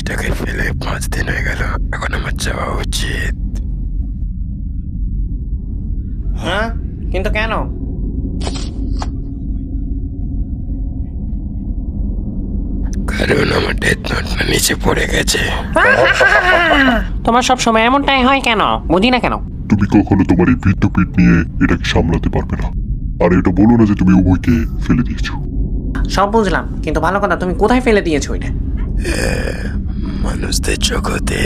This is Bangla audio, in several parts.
মেয়েটাকে ফেলে 5 দিন হয়ে গেল, এখন আমার যাওয়া উচিত। হ্যাঁ, কিন্তু কেন? কারণ আমার ডেথ নোটটা নিচে পড়ে গেছে। তোমার সব সময় এমনটাই হয় কেন, বুঝি না কেন। তুমি কখনো তোমার এই বৃদ্ধ পিঠ নিয়ে এটাকে সামলাতে পারবে না। আর এটা বলো না যে তুমি উভয়কে ফেলে দিয়েছো। সব বুঝলাম, কিন্তু ভালো কথা, তুমি কোথায় ফেলে দিয়েছো এটা? মানুষদের জগতে।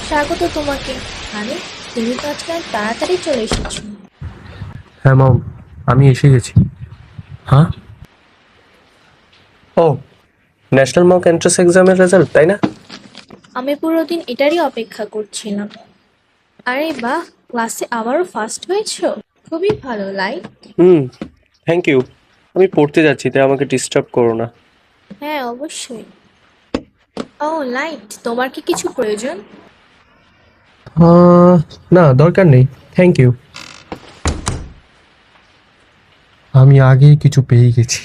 স্বাগত তোমাকে। আরে তুমি তো আজকে অনেক তাড়াতাড়ি চলে এসেছো। হ্যাঁ মম, আমি এসে গেছি। হ্যাঁ, ও ন্যাশনাল মক এন্ট্রান্স এক্সামের রেজাল্ট, তাই না? আমি পুরো দিন এটারই অপেক্ষা করছিলাম। আরে বাহ, ক্লাসে আবারও ফার্স্ট হয়েছো, খুবই ভালো লাইক। Thank you. আমি পড়তে যাচ্ছি, তাই আমাকে ডিস্টার্ব করো না। হ্যাঁ অবশ্যই। ও লাইট, তোমার কি কিছু প্রয়োজন? না, দরকার নেই, থ্যাংক ইউ। আমি আগেই কিছু পেয়ে গেছি।